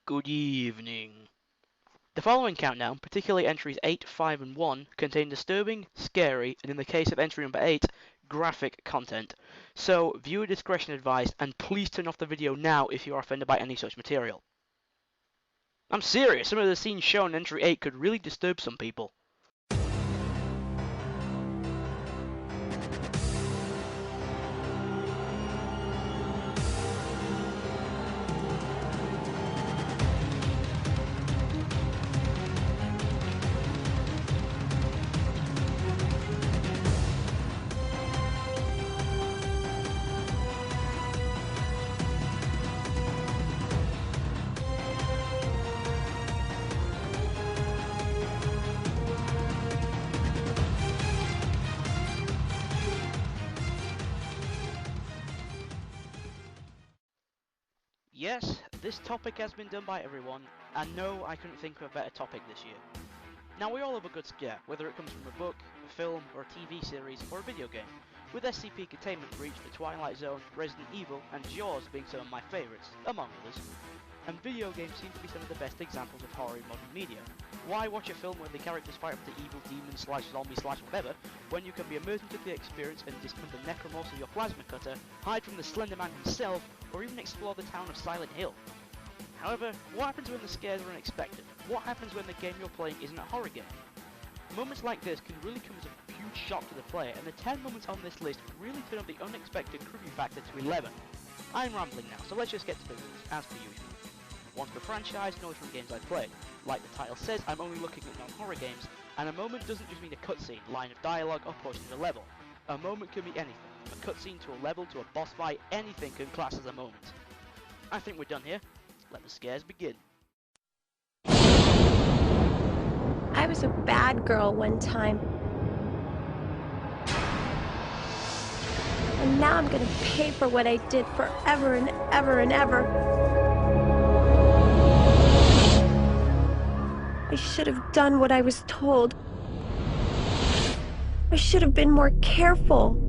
Good evening. The following countdown, particularly entries 8, 5, and 1, contain disturbing, scary, and in the case of entry number 8, graphic content. So, viewer discretion advised, and please turn off the video now if you are offended by any such material. I'm serious, some of the scenes shown in entry 8 could really disturb some people. Yes, this topic has been done by everyone, and no, I couldn't think of a better topic this year. Now, we all love a good scare, whether it comes from a book, a film, or a TV series, or a video game, with SCP Containment Breach, The Twilight Zone, Resident Evil, and Jaws being some of my favourites, among others. And video games seem to be some of the best examples of horror in modern media. Why watch a film where the characters fight up the evil demon slash zombie slash whatever, when you can be immersed into the experience and dismount the necromorphs of your plasma cutter, hide from the Slender Man himself, or even explore the town of Silent Hill? However, what happens when the scares are unexpected? What happens when the game you're playing isn't a horror game? Moments like this can really come as a huge shock to the player, and the 10 moments on this list really turn up the unexpected creepy factor to 11. I'm rambling now, so let's just get to business, as per usual. Once per franchise, noise from games I played. Like the title says, I'm only looking at non-horror games, and a moment doesn't just mean a cutscene, line of dialogue, or portion of a level. A moment can be anything, from a cutscene to a level to a boss fight, anything can class as a moment. I think we're done here. Let the scares begin. I was a bad girl one time. And now I'm gonna pay for what I did forever and ever and ever. I should have done what I was told. I should have been more careful.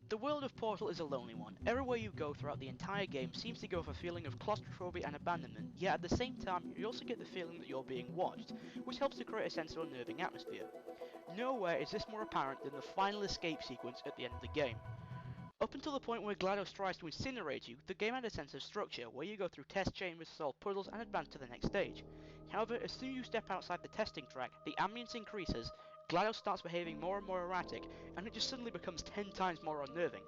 The world of Portal is a lonely one. Everywhere you go throughout the entire game seems to give off a feeling of claustrophobia and abandonment, yet at the same time you also get the feeling that you're being watched, which helps to create a sense of unnerving atmosphere. Nowhere is this more apparent than the final escape sequence at the end of the game. Up until the point where GLaDOS tries to incinerate you, the game had a sense of structure, where you go through test chambers, solve puzzles, and advance to the next stage. However, as soon as you step outside the testing track, the ambience increases, GLaDOS starts behaving more and more erratic, and it just suddenly becomes 10 times more unnerving.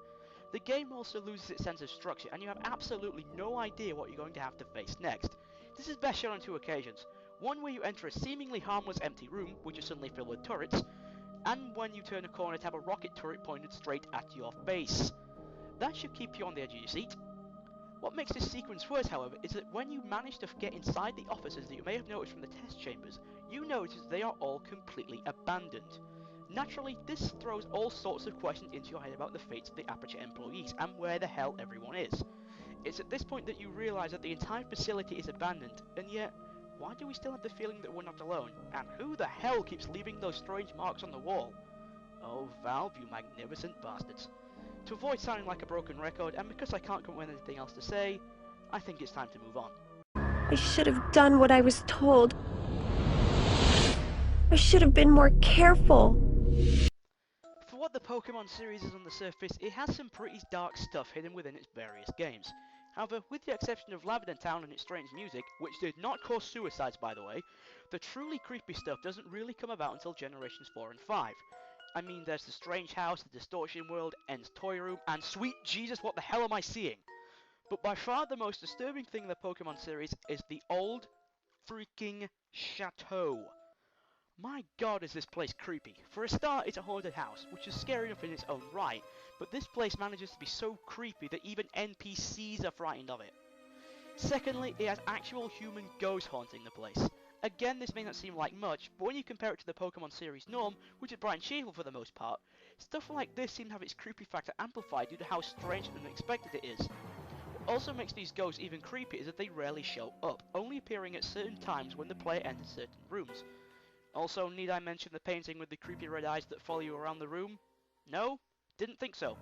The game also loses its sense of structure, and you have absolutely no idea what you're going to have to face next. This is best shown on two occasions. One where you enter a seemingly harmless empty room, which is suddenly filled with turrets, and when you turn a corner to have a rocket turret pointed straight at your face. That should keep you on the edge of your seat. What makes this sequence worse, however, is that when you manage to get inside the offices that you may have noticed from the test chambers, you notice they are all completely abandoned. Naturally, this throws all sorts of questions into your head about the fates of the Aperture employees and where the hell everyone is. It's at this point that you realise that the entire facility is abandoned, and yet, why do we still have the feeling that we're not alone? And who the hell keeps leaving those strange marks on the wall? Oh, Valve, you magnificent bastards. To avoid sounding like a broken record, and because I can't come up with anything else to say, I think it's time to move on. I should have done what I was told. I should have been more careful. For what the Pokemon series is on the surface, it has some pretty dark stuff hidden within its various games. However, with the exception of Lavender Town and its strange music, which did not cause suicides by the way, the truly creepy stuff doesn't really come about until Generations 4 and 5. I mean, there's the Strange House, the Distortion World, End's Toy Room, and sweet Jesus, what the hell am I seeing? But by far the most disturbing thing in the Pokemon series is the old freaking chateau. My god, is this place creepy. For a start, it's a haunted house, which is scary enough in its own right, but this place manages to be so creepy that even NPCs are frightened of it. Secondly, it has actual human ghosts haunting the place. Again, this may not seem like much, but when you compare it to the Pokemon series norm, which is bright and cheerful for the most part, stuff like this seems to have its creepy factor amplified due to how strange and unexpected it is. What also makes these ghosts even creepier is that they rarely show up, only appearing at certain times when the player enters certain rooms. Also, need I mention the painting with the creepy red eyes that follow you around the room? No? Didn't think so.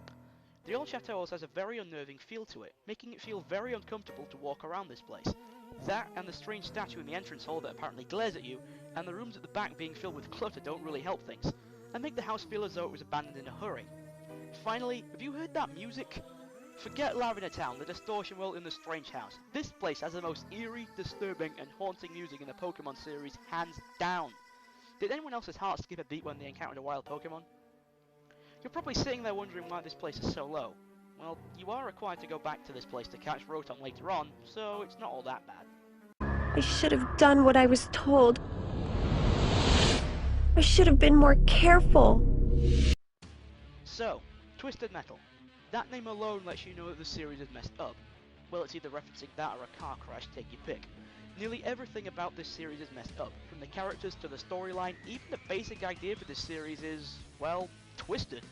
The old chateau also has a very unnerving feel to it, making it feel very uncomfortable to walk around this place. That and the strange statue in the entrance hall that apparently glares at you, and the rooms at the back being filled with clutter don't really help things, and make the house feel as though it was abandoned in a hurry. Finally, have you heard that music? Forget Lavender Town, the distortion world in the strange house. This place has the most eerie, disturbing, and haunting music in the Pokemon series, hands down. Did anyone else's heart skip a beat when they encountered a wild Pokemon? You're probably sitting there wondering why this place is so low. Well, you are required to go back to this place to catch Rotom later on, so it's not all that bad. I should have done what I was told. I should have been more careful. So, Twisted Metal. That name alone lets you know that the series is messed up. Well, it's either referencing that or a car crash, take your pick. Nearly everything about this series is messed up, from the characters to the storyline. Even the basic idea for this series is, well, twisted.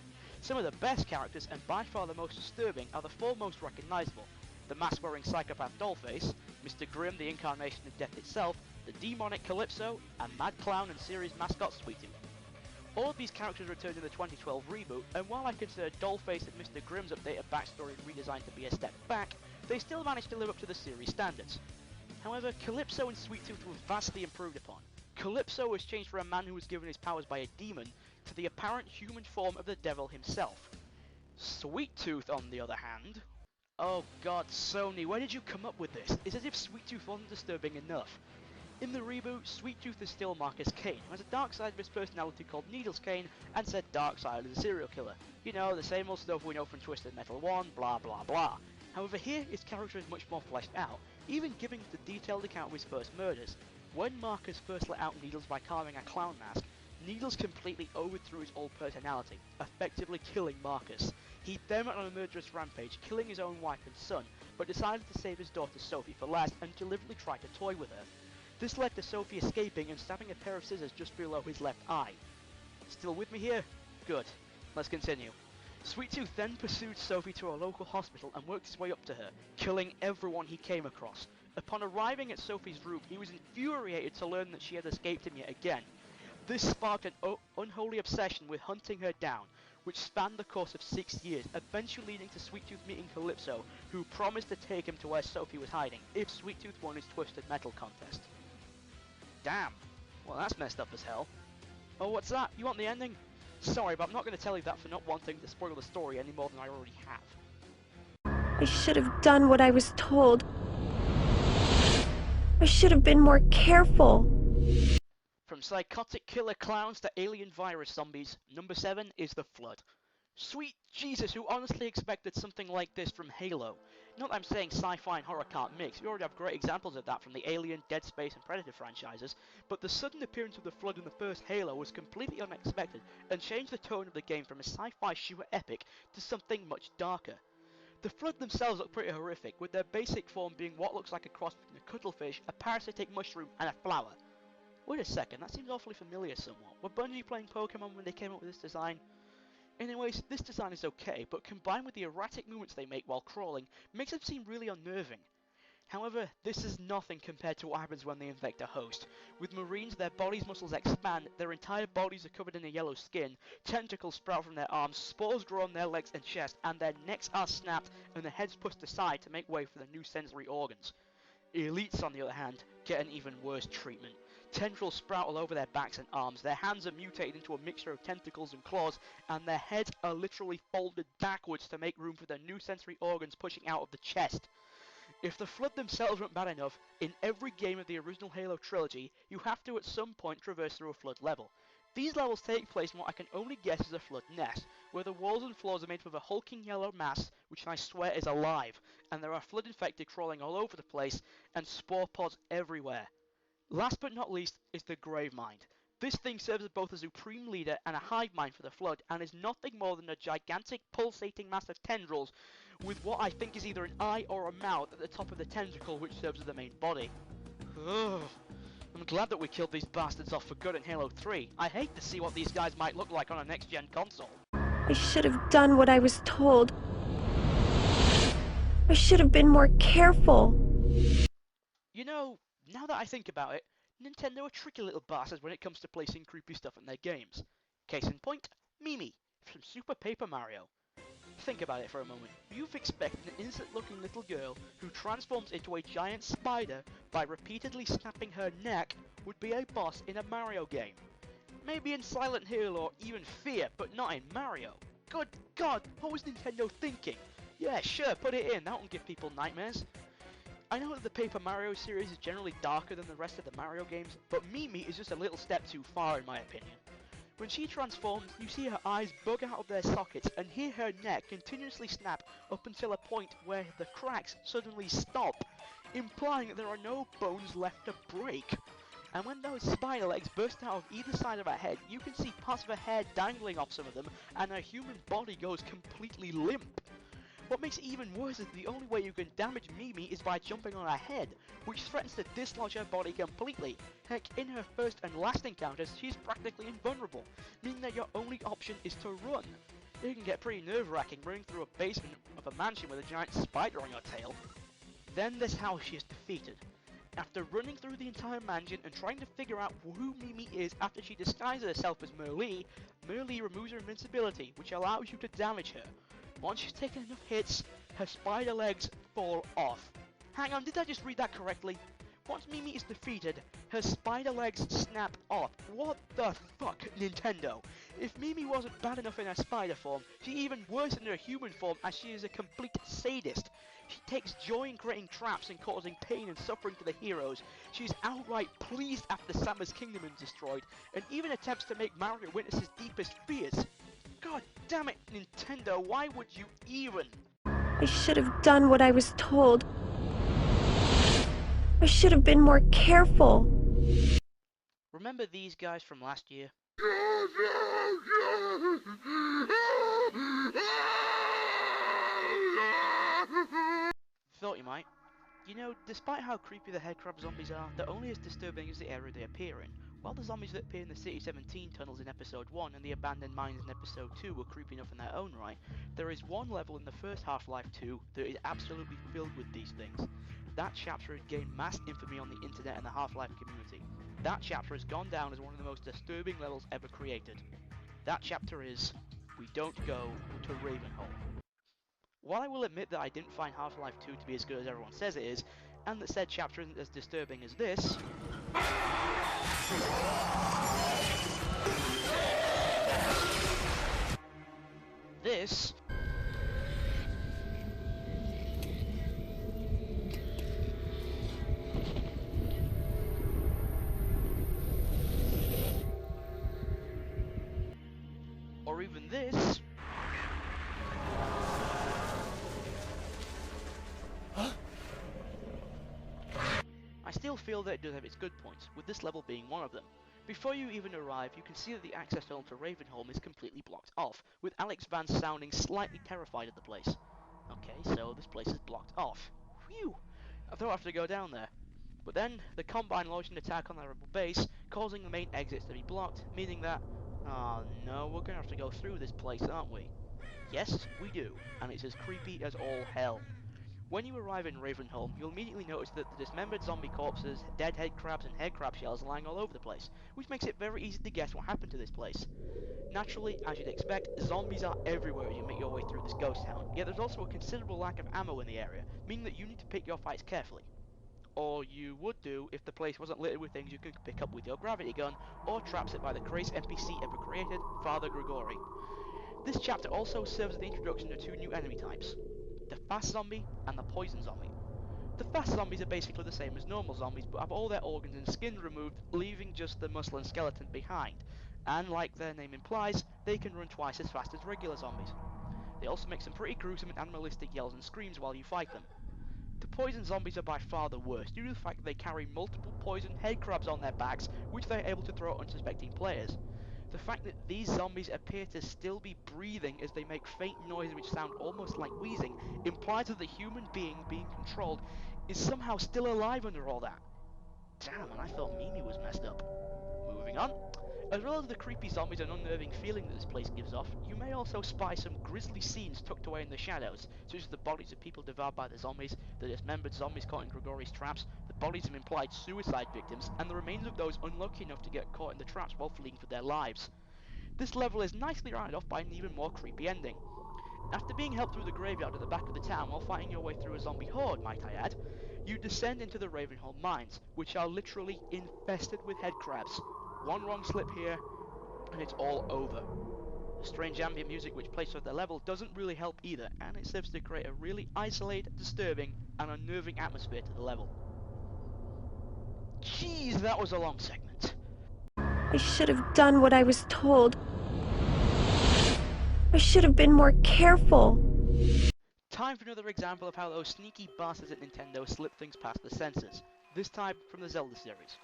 Some of the best characters, and by far the most disturbing, are the four most recognisable. The mask-wearing psychopath Dollface, Mr. Grimm, the incarnation of death itself, the demonic Calypso, and Mad Clown and series mascot Sweetie. All of these characters returned in the 2012 reboot, and while I consider Dollface and Mr. Grimm's updated backstory and redesign to be a step back, they still managed to live up to the series standards. However, Calypso and Sweet Tooth were vastly improved upon. Calypso was changed from a man who was given his powers by a demon to the apparent human form of the devil himself. Sweet Tooth, on the other hand... Oh god, Sony, where did you come up with this? It's as if Sweet Tooth wasn't disturbing enough. In the reboot, Sweet Tooth is still Marcus Kane, who has a dark side of his personality called Needles Kane, and said dark side is a serial killer. You know, the same old stuff we know from Twisted Metal 1, blah blah blah. However, here his character is much more fleshed out, even giving us the detailed account of his first murders. When Marcus first let out Needles by carving a clown mask, Needles completely overthrew his old personality, effectively killing Marcus. He then went on a murderous rampage, killing his own wife and son, but decided to save his daughter Sophie for last and deliberately tried to toy with her. This led to Sophie escaping and stabbing a pair of scissors just below his left eye. Still with me here? Good. Let's continue. Sweet Tooth then pursued Sophie to a local hospital and worked his way up to her, killing everyone he came across. Upon arriving at Sophie's room, he was infuriated to learn that she had escaped him yet again. This sparked an unholy obsession with hunting her down, which spanned the course of 6 years, eventually leading to Sweet Tooth meeting Calypso, who promised to take him to where Sophie was hiding, if Sweet Tooth won his Twisted Metal contest. Damn. Well, that's messed up as hell. Oh, what's that? You want the ending? Sorry, but I'm not going to tell you that for not wanting to spoil the story any more than I already have. I should have done what I was told. I should have been more careful. From psychotic killer clowns to alien virus zombies, number 7 is The Flood. Sweet Jesus, who honestly expected something like this from Halo? Not that I'm saying sci-fi and horror can't mix, we already have great examples of that from the Alien, Dead Space and Predator franchises, but the sudden appearance of the Flood in the first Halo was completely unexpected and changed the tone of the game from a sci-fi shooter epic to something much darker. The Flood themselves look pretty horrific, with their basic form being what looks like a cross between a cuttlefish, a parasitic mushroom and a flower. Wait a second, that seems awfully familiar somewhat. Were Bungie playing Pokemon when they came up with this design? Anyways, this design is okay, but combined with the erratic movements they make while crawling, makes them seem really unnerving. However, this is nothing compared to what happens when they infect a host. With Marines, their bodies' muscles expand, their entire bodies are covered in a yellow skin, tentacles sprout from their arms, spores grow on their legs and chest, and their necks are snapped and their heads pushed aside to make way for the new sensory organs. Elites, on the other hand, get an even worse treatment. Tendrils sprout all over their backs and arms, their hands are mutated into a mixture of tentacles and claws, and their heads are literally folded backwards to make room for the new sensory organs pushing out of the chest. If the Flood themselves weren't bad enough, in every game of the original Halo trilogy, you have to at some point traverse through a Flood level. These levels take place in what I can only guess is a Flood nest, where the walls and floors are made up of a hulking yellow mass, which I swear is alive, and there are Flood infected crawling all over the place, and spore pods everywhere. Last but not least is the Gravemind. This thing serves as both a supreme leader and a hive mind for the Flood, and is nothing more than a gigantic pulsating mass of tendrils with what I think is either an eye or a mouth at the top of the tentacle, which serves as the main body. Ugh. I'm glad that we killed these bastards off for good in Halo 3. I hate to see what these guys might look like on a next-gen console. I should have done what I was told. I should have been more careful. You know, now that I think about it, Nintendo are tricky little bastards when it comes to placing creepy stuff in their games. Case in point, Mimi from Super Paper Mario. Think about it for a moment. You've expected an innocent-looking little girl who transforms into a giant spider by repeatedly snapping her neck would be a boss in a Mario game. Maybe in Silent Hill or even Fear, but not in Mario. Good God, what was Nintendo thinking? Yeah, sure, put it in, that won't give people nightmares. I know that the Paper Mario series is generally darker than the rest of the Mario games, but Mimi is just a little step too far in my opinion. When she transforms, you see her eyes bug out of their sockets and hear her neck continuously snap up until a point where the cracks suddenly stop, implying that there are no bones left to break. And when those spider legs burst out of either side of her head, you can see parts of her hair dangling off some of them, and her human body goes completely limp. What makes it even worse is the only way you can damage Mimi is by jumping on her head, which threatens to dislodge her body completely. Heck, in her first and last encounters, she's practically invulnerable, meaning that your only option is to run. It can get pretty nerve-wracking running through a basement of a mansion with a giant spider on your tail. Then there's how she is defeated. After running through the entire mansion and trying to figure out who Mimi is after she disguises herself as Merlee, Merlee removes her invincibility, which allows you to damage her. Once she's taken enough hits, her spider legs fall off. Hang on, did I just read that correctly? Once Mimi is defeated, her spider legs snap off. What the fuck, Nintendo? If Mimi wasn't bad enough in her spider form, she's even worse in her human form as she is a complete sadist. She takes joy in creating traps and causing pain and suffering to the heroes. She's outright pleased after Samus' kingdom is destroyed, and even attempts to make Mario witness his deepest fears. God damn it, Nintendo, why would you even? I should have done what I was told. I should have been more careful. Remember these guys from last year? Thought you might. You know, despite how creepy the headcrab zombies are, they're only as disturbing as the area they appear in. While the zombies that appear in the City 17 tunnels in episode 1 and the abandoned mines in episode 2 were creepy enough in their own right, there is one level in the first Half-Life 2 that is absolutely filled with these things. That chapter had gained mass infamy on the internet and the Half-Life community. That chapter has gone down as one of the most disturbing levels ever created. That chapter is, We Don't Go to Ravenholm. While I will admit that I didn't find Half-Life 2 to be as good as everyone says it is, and that said chapter isn't as disturbing as this, this or even this I still feel that it does have its good points, with this level being one of them. Before you even arrive, you can see that the access tunnel to Ravenholm is completely blocked off, with Alex Vance sounding slightly terrified of the place. Okay, so this place is blocked off. Phew! I thought I'd have to go down there. But then, the Combine launched an attack on their rebel base, causing the main exits to be blocked, meaning that, oh no, we're gonna have to go through this place, aren't we? Yes, we do, and it's as creepy as all hell. When you arrive in Ravenholm, you'll immediately notice that the dismembered zombie corpses, dead head crabs and head crab shells are lying all over the place, which makes it very easy to guess what happened to this place. Naturally, as you'd expect, zombies are everywhere as you make your way through this ghost town, yet there's also a considerable lack of ammo in the area, meaning that you need to pick your fights carefully. Or you would do if the place wasn't littered with things you can pick up with your gravity gun, or traps set by the craziest NPC ever created, Father Grigori. This chapter also serves as the introduction to two new enemy types, the fast zombie and the poison zombie. The fast zombies are basically the same as normal zombies, but have all their organs and skins removed, leaving just the muscle and skeleton behind. And like their name implies, they can run twice as fast as regular zombies. They also make some pretty gruesome and animalistic yells and screams while you fight them. The poison zombies are by far the worst, due to the fact that they carry multiple poison head crabs on their backs, which they are able to throw at unsuspecting players. The fact that these zombies appear to still be breathing as they make faint noises which sound almost like wheezing implies that the human being being controlled is somehow still alive under all that. Damn, and I thought Mimi was messed up. Moving on. As well as the creepy zombies and unnerving feeling that this place gives off, you may also spy some grisly scenes tucked away in the shadows, such as the bodies of people devoured by the zombies, the dismembered zombies caught in Grigori's traps, the bodies of implied suicide victims, and the remains of those unlucky enough to get caught in the traps while fleeing for their lives. This level is nicely rounded off by an even more creepy ending. After being helped through the graveyard at the back of the town while fighting your way through a zombie horde, might I add, you descend into the Ravenholm mines, which are literally infested with head crabs. One wrong slip here, and it's all over. The strange ambient music which plays throughout the level doesn't really help either, and it serves to create a really isolated, disturbing, and unnerving atmosphere to the level. Jeez, that was a long segment. I should have done what I was told. I should have been more careful. Time for another example of how those sneaky bastards at Nintendo slip things past the censors, this time from the Zelda series.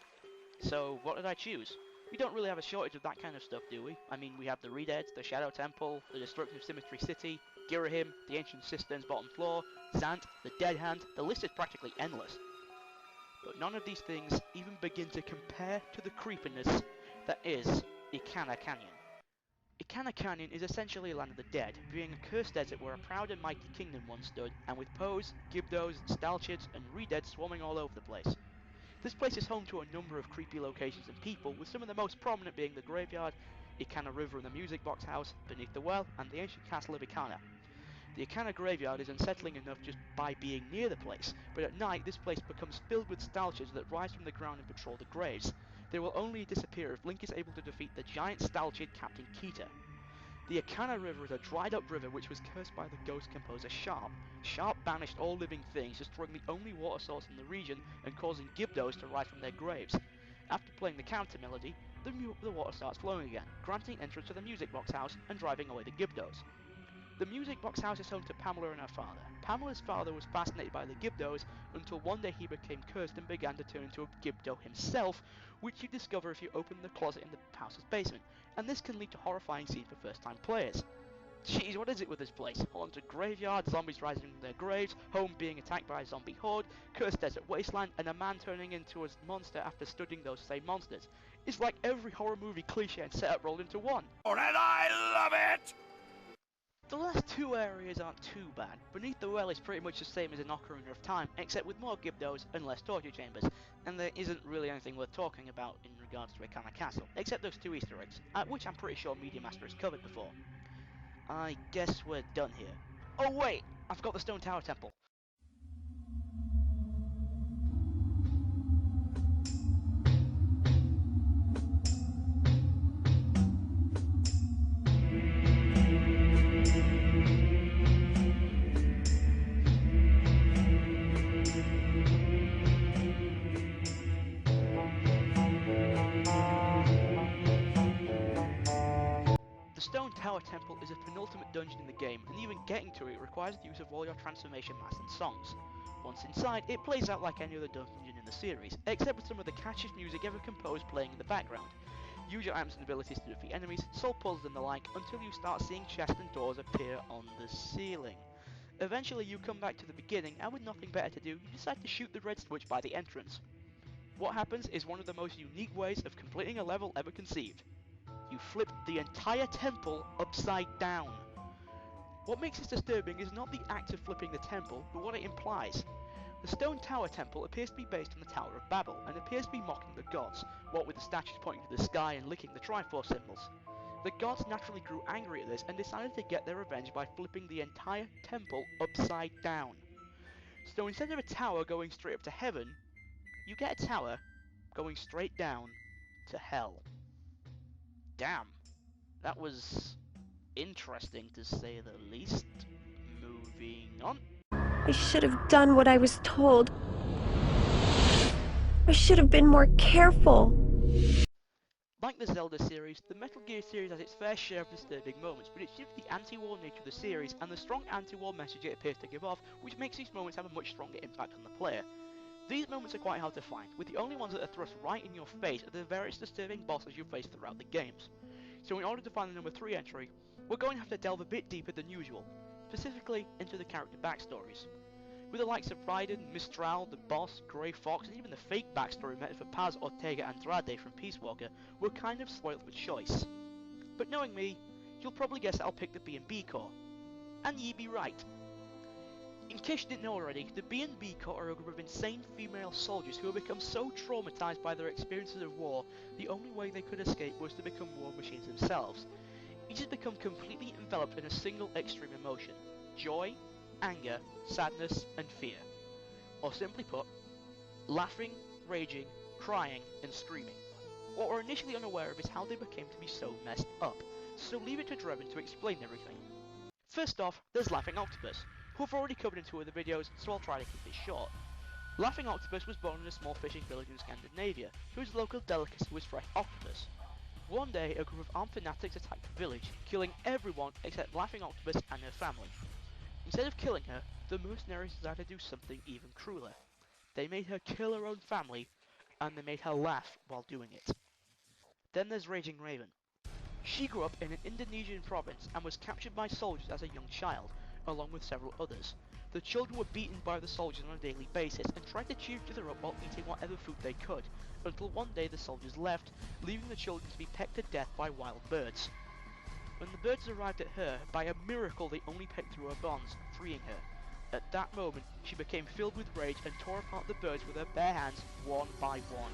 So, what did I choose? We don't really have a shortage of that kind of stuff, do we? I mean, we have the Redeads, the Shadow Temple, the Destruction of Symmetry City, Girahim, the Ancient Cistern's Bottom Floor, Zant, the Dead Hand, the list is practically endless. But none of these things even begin to compare to the creepiness that is Ikana Canyon. Ikana Canyon is essentially a land of the dead, being a cursed desert where a proud and mighty kingdom once stood, and with Poes, Gibdos, Stalchids, and Redeads swarming all over the place. This place is home to a number of creepy locations and people, with some of the most prominent being the graveyard, Ikana River and the Music Box House, Beneath the Well, and the ancient castle of Ikana. The Ikana graveyard is unsettling enough just by being near the place, but at night this place becomes filled with stalchids that rise from the ground and patrol the graves. They will only disappear if Link is able to defeat the giant stalchid Captain Kita. The Ikana River is a dried up river which was cursed by the ghost composer Sharp. Sharp banished all living things, destroying the only water source in the region and causing Gibdos to rise from their graves. After playing the counter melody, the water starts flowing again, granting entrance to the Music Box House and driving away the Gibdos. The Music Box House is home to Pamela and her father. Pamela's father was fascinated by the Gibdos until one day he became cursed and began to turn into a Gibdo himself, which you discover if you open the closet in the house's basement, and this can lead to horrifying scenes for first-time players. Jeez, what is it with this place? Haunted graveyard, zombies rising from their graves, home being attacked by a zombie horde, cursed desert wasteland, and a man turning into a monster after studying those same monsters. It's like every horror movie cliche and setup rolled into one. And I love it! The last two areas aren't too bad. Beneath the Well is pretty much the same as in Ocarina of Time, except with more Gibdos and less torture chambers, and there isn't really anything worth talking about in regards to Ikana Castle, except those two Easter eggs, which I'm pretty sure Media Master has covered before. I guess we're done here. Oh wait, I've got the Stone Tower Temple. The Stone Tower Temple is a penultimate dungeon in the game, and even getting to it requires the use of all your transformation masks and songs. Once inside, it plays out like any other dungeon in the series, except with some of the catchiest music ever composed playing in the background. Use your items and abilities to defeat enemies, solve puzzles and the like, until you start seeing chests and doors appear on the ceiling. Eventually you come back to the beginning, and with nothing better to do, you decide to shoot the red switch by the entrance. What happens is one of the most unique ways of completing a level ever conceived. You flip the entire temple upside down. What makes this disturbing is not the act of flipping the temple, but what it implies. The Stone Tower Temple appears to be based on the Tower of Babel, and appears to be mocking the gods, what with the statues pointing to the sky and licking the Triforce symbols. The gods naturally grew angry at this and decided to get their revenge by flipping the entire temple upside down. So instead of a tower going straight up to heaven, you get a tower going straight down to hell. Damn, that was interesting to say the least. Moving on. I should have done what I was told. I should have been more careful. Like the Zelda series, the Metal Gear series has its fair share of disturbing moments, but it's due to the anti-war nature of the series and the strong anti-war message it appears to give off, which makes these moments have a much stronger impact on the player. These moments are quite hard to find, with the only ones that are thrust right in your face are the various disturbing bosses you face throughout the games. So in order to find the number 3 entry, we're going to have to delve a bit deeper than usual, specifically into the character backstories. With the likes of Raiden, Mistral, the boss, Grey Fox, and even the fake backstory method for Paz Ortega Andrade from Peace Walker, we're kind of spoiled for choice. But knowing me, you'll probably guess that I'll pick the B&B Corps. And ye be right. In case you didn't know already, the B&B Corps are a group of insane female soldiers who have become so traumatized by their experiences of war, the only way they could escape was to become war machines themselves. you just become completely enveloped in a single extreme emotion: joy, anger, sadness, and fear. Or simply put, laughing, raging, crying, and screaming. What we're initially unaware of is how they became to be so messed up, so leave it to Drebin to explain everything. First off, there's Laughing Octopus, who I've already covered in 2 other videos, so I'll try to keep it short. Laughing Octopus was born in a small fishing village in Scandinavia, whose local delicacy was fresh octopus. One day, a group of armed fanatics attacked the village, killing everyone except Laughing Octopus and her family. Instead of killing her, the mercenaries decided to do something even crueler. They made her kill her own family, and they made her laugh while doing it. Then there's Raging Raven. She grew up in an Indonesian province and was captured by soldiers as a young child, along with several others. The children were beaten by the soldiers on a daily basis and tried to cheer each other up while eating whatever food they could, until one day the soldiers left, leaving the children to be pecked to death by wild birds. When the birds arrived at her, by a miracle they only pecked through her bonds, freeing her. At that moment, she became filled with rage and tore apart the birds with her bare hands, one by one.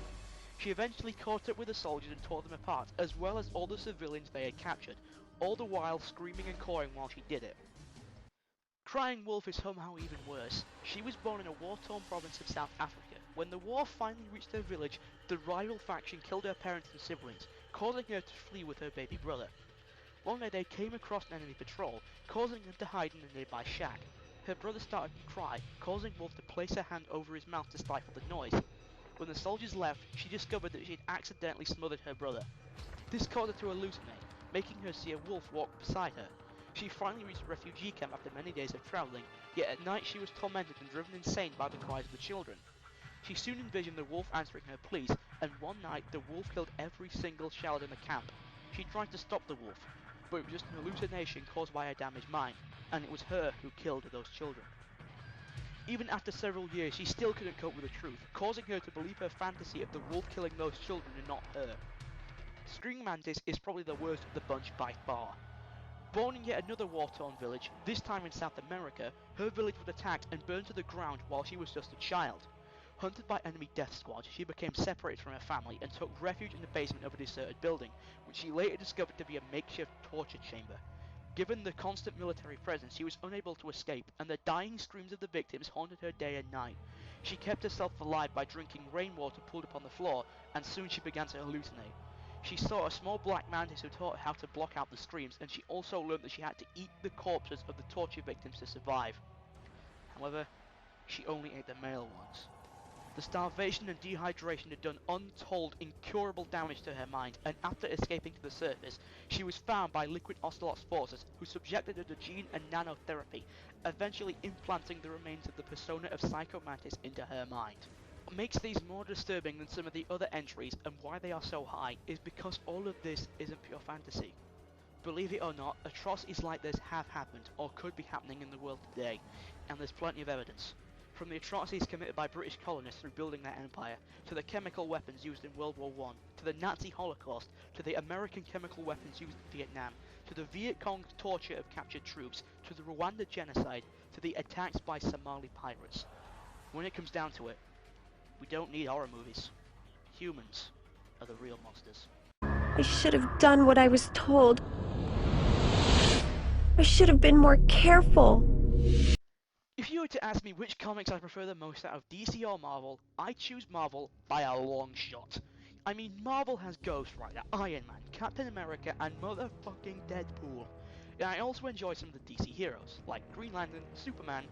She eventually caught up with the soldiers and tore them apart, as well as all the civilians they had captured, all the while screaming and cawing while she did it. Crying Wolf is somehow even worse. She was born in a war-torn province in South Africa. When the war finally reached her village, the rival faction killed her parents and siblings, causing her to flee with her baby brother. One day they came across an enemy patrol, causing them to hide in a nearby shack. Her brother started to cry, causing Wolf to place her hand over his mouth to stifle the noise. When the soldiers left, she discovered that she had accidentally smothered her brother. This caused her to hallucinate, making her see a wolf walk beside her. She finally reached a refugee camp after many days of travelling, yet at night she was tormented and driven insane by the cries of the children. She soon envisioned the wolf answering her pleas, and one night the wolf killed every single child in the camp. She tried to stop the wolf, but it was just an hallucination caused by her damaged mind, and it was her who killed those children. Even after several years, she still couldn't cope with the truth, causing her to believe her fantasy of the wolf killing those children and not her. Screaming Mantis is probably the worst of the bunch by far. Born in yet another war-torn village, this time in South America, her village was attacked and burned to the ground while she was just a child. Hunted by enemy death squad, she became separated from her family and took refuge in the basement of a deserted building, which she later discovered to be a makeshift torture chamber. Given the constant military presence, she was unable to escape, and the dying screams of the victims haunted her day and night. She kept herself alive by drinking rainwater pulled upon the floor, and soon she began to hallucinate. She saw a small black mantis who taught her how to block out the screams, and she also learned that she had to eat the corpses of the torture victims to survive. However, she only ate the male ones. The starvation and dehydration had done untold, incurable damage to her mind, and after escaping to the surface, she was found by Liquid Ocelot's forces, who subjected her to gene and nanotherapy, eventually implanting the remains of the persona of Psycho Mantis into her mind. What makes these more disturbing than some of the other entries, and why they are so high, is because all of this isn't pure fantasy. Believe it or not, atrocities like this have happened, or could be happening in the world today, and there's plenty of evidence. From the atrocities committed by British colonists through building their empire, to the chemical weapons used in World War I, to the Nazi Holocaust, to the American chemical weapons used in Vietnam, to the Viet Cong's torture of captured troops, to the Rwanda genocide, to the attacks by Somali pirates. When it comes down to it, we don't need horror movies. Humans are the real monsters. I should have done what I was told. I should have been more careful. If you were to ask me which comics I prefer the most out of DC or Marvel, I choose Marvel by a long shot. I mean, Marvel has Ghost Rider, Iron Man, Captain America, and motherfucking Deadpool. And I also enjoy some of the DC heroes, like Green Lantern, Superman,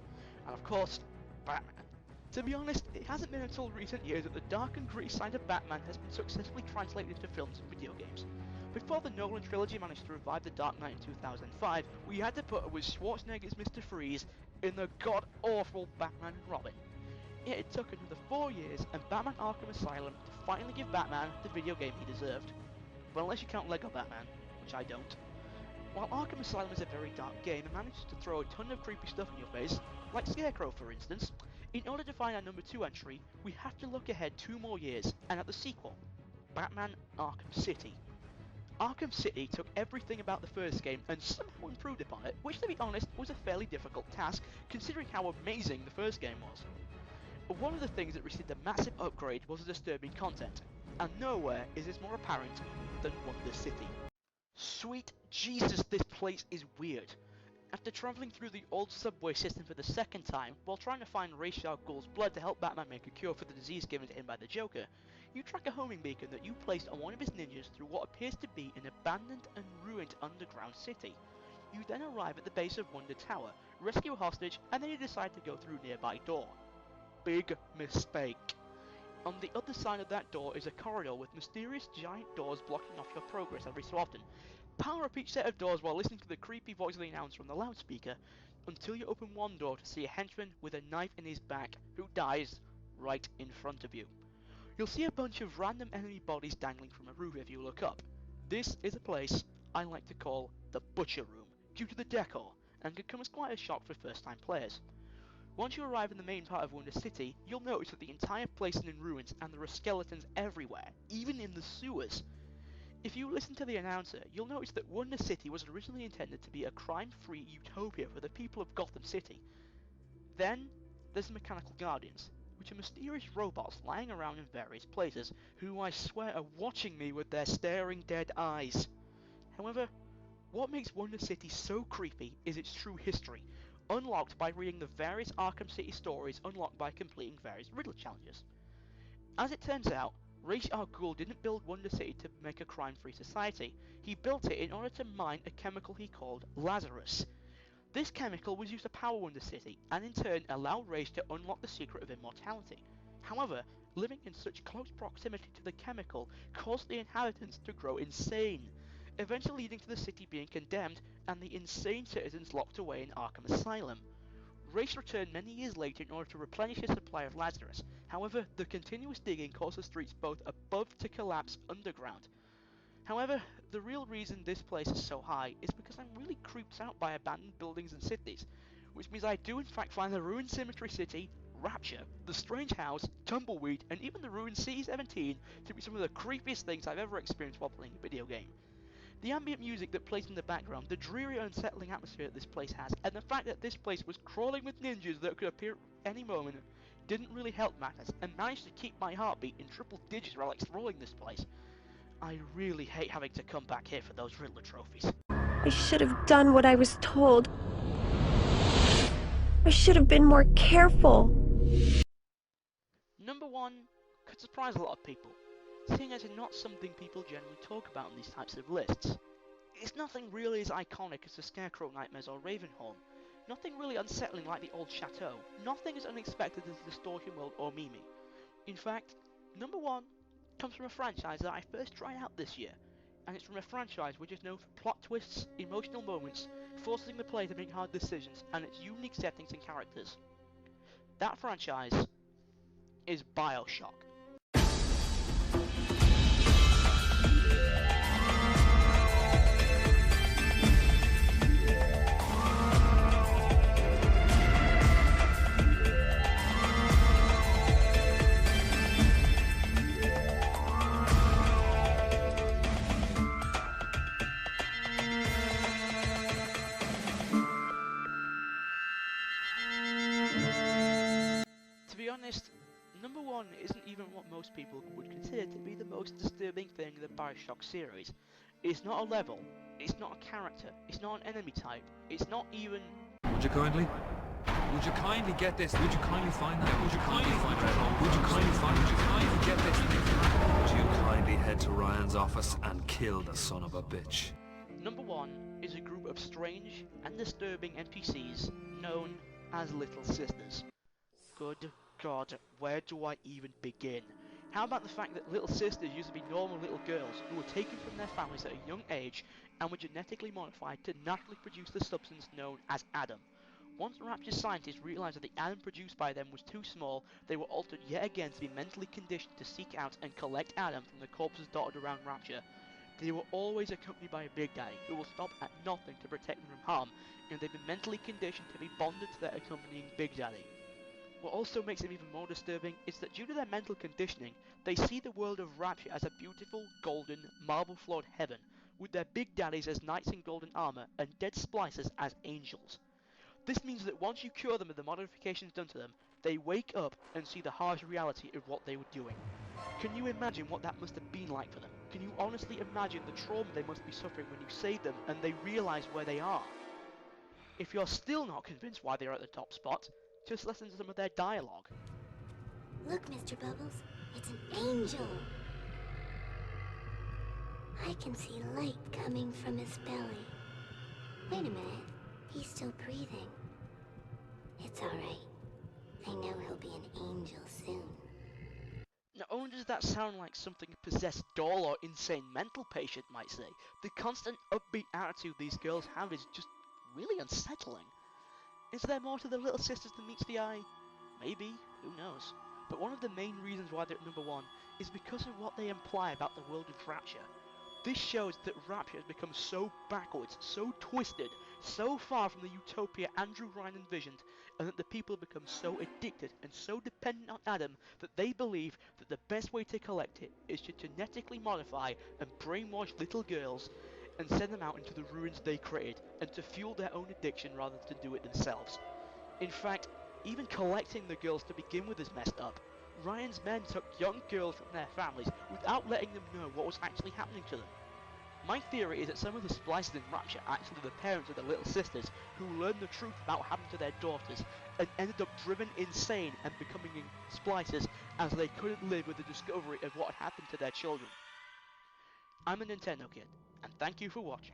and of course, Batman. To be honest, it hasn't been until recent years that the dark and gritty side of Batman has been successfully translated into films and video games. Before the Nolan trilogy managed to revive The Dark Knight in 2005, we had to put up with Schwarzenegger's Mr. Freeze in the god-awful Batman and Robin. Yet it took another 4 years and Batman Arkham Asylum to finally give Batman the video game he deserved. Well, unless you count Lego Batman, which I don't. While Arkham Asylum is a very dark game and manages to throw a ton of creepy stuff in your face, like Scarecrow for instance, in order to find our number 2 entry, we have to look ahead 2 more years and at the sequel, Batman Arkham City. Arkham City took everything about the first game and somehow improved upon it, which to be honest was a fairly difficult task considering how amazing the first game was. But one of the things that received a massive upgrade was the disturbing content, and nowhere is this more apparent than Wonder City. Sweet Jesus, this place is weird. After travelling through the old subway system for the second time, while trying to find Ra's al Ghul's blood to help Batman make a cure for the disease given to him by the Joker, you track a homing beacon that you placed on one of his ninjas through what appears to be an abandoned and ruined underground city. You then arrive at the base of Wonder Tower, rescue a hostage, and then you decide to go through a nearby door. Big mistake. On the other side of that door is a corridor with mysterious giant doors blocking off your progress every so often. Power up each set of doors while listening to the creepy voice of the announcer on the loudspeaker, until you open one door to see a henchman with a knife in his back who dies right in front of you. You'll see a bunch of random enemy bodies dangling from a roof if you look up. This is a place I like to call the Butcher Room, due to the decor, and can come as quite a shock for first time players. Once you arrive in the main part of Wonder City, you'll notice that the entire place is in ruins and there are skeletons everywhere, even in the sewers. If you listen to the announcer, you'll notice that Wonder City was originally intended to be a crime-free utopia for the people of Gotham City. Then, there's the Mechanical Guardians, which are mysterious robots lying around in various places, who I swear are watching me with their staring dead eyes. However, what makes Wonder City so creepy is its true history, unlocked by reading the various Arkham City stories unlocked by completing various Riddler challenges. As it turns out, Ra's al Ghul didn't build Wonder City to make a crime-free society. He built it in order to mine a chemical he called Lazarus. This chemical was used to power Wonder City, and in turn allowed Ra's to unlock the secret of immortality. However, living in such close proximity to the chemical caused the inhabitants to grow insane, eventually leading to the city being condemned and the insane citizens locked away in Arkham Asylum. Ra's returned many years later in order to replenish his supply of Lazarus. However, the continuous digging caused the streets both above to collapse underground. However, the real reason this place is so high is because I'm really creeped out by abandoned buildings and cities, which means I do in fact find the ruined Cemetery City, Rapture, the Strange House, Tumbleweed, and even the ruined C-17 to be some of the creepiest things I've ever experienced while playing a video game. The ambient music that plays in the background, the dreary unsettling atmosphere that this place has, and the fact that this place was crawling with ninjas that could appear any moment didn't really help matters, and managed to keep my heartbeat in triple digits while exploring this place. I really hate having to come back here for those Riddler trophies. I should have done what I was told. I should have been more careful. Number 1 could surprise a lot of people, seeing as it's not something people generally talk about in these types of lists. It's nothing really as iconic as the Scarecrow Nightmares or Ravenholm, nothing really unsettling like the old chateau, nothing as unexpected as the Distortion World or Mimi. In fact, number 1 comes from a franchise that I first tried out this year, and it's from a franchise which is known for plot twists, emotional moments, forcing the player to make hard decisions, and its unique settings and characters. That franchise is BioShock. To be honest, number 1 isn't even what most people would consider to be the most disturbing thing in the BioShock series. It's not a level, it's not a character, it's not an enemy type, it's not even... Would you kindly? Would you kindly get this? Would you kindly find that? Would you kindly find that? Would you kindly find? Would you kindly get this? Would you kindly head to Ryan's office and kill the son of a bitch? Number 1 is a group of strange and disturbing NPCs known as Little Sisters. Good God, where do I even begin? How about the fact that Little Sisters used to be normal little girls who were taken from their families at a young age and were genetically modified to naturally produce the substance known as Adam. Once Rapture's scientists realised that the Adam produced by them was too small, they were altered yet again to be mentally conditioned to seek out and collect Adam from the corpses dotted around Rapture. They were always accompanied by a Big Daddy who will stop at nothing to protect them from harm, and they've been mentally conditioned to be bonded to their accompanying Big Daddy. What also makes them even more disturbing is that due to their mental conditioning, they see the world of Rapture as a beautiful, golden, marble-floored heaven, with their Big Daddies as knights in golden armour and dead splicers as angels. This means that once you cure them of the modifications done to them, they wake up and see the harsh reality of what they were doing. Can you imagine what that must have been like for them? Can you honestly imagine the trauma they must be suffering when you save them and they realise where they are? If you're still not convinced why they're at the top spot, just listen to some of their dialogue. Look, Mr. Bubbles, it's an angel. I can see light coming from his belly. Wait a minute, he's still breathing. It's alright. I know he'll be an angel soon. Not only does that sound like something a possessed doll or insane mental patient might say, the constant upbeat attitude these girls have is just really unsettling. Is there more to the little sisters than meets the eye? Maybe, who knows. But one of the main reasons why they're at number one is because of what they imply about the world of Rapture. This shows that Rapture has become so backwards, so twisted, so far from the utopia Andrew Ryan envisioned, and that the people have become so addicted and so dependent on Adam that they believe that the best way to collect it is to genetically modify and brainwash little girls and send them out into the ruins they created, and to fuel their own addiction rather than to do it themselves. In fact, even collecting the girls to begin with is messed up. Ryan's men took young girls from their families without letting them know what was actually happening to them. My theory is that some of the splices in Rapture are actually the parents of the little sisters who learned the truth about what happened to their daughters and ended up driven insane and becoming splices as they couldn't live with the discovery of what had happened to their children. I'm a Nintendo kid, and thank you for watching.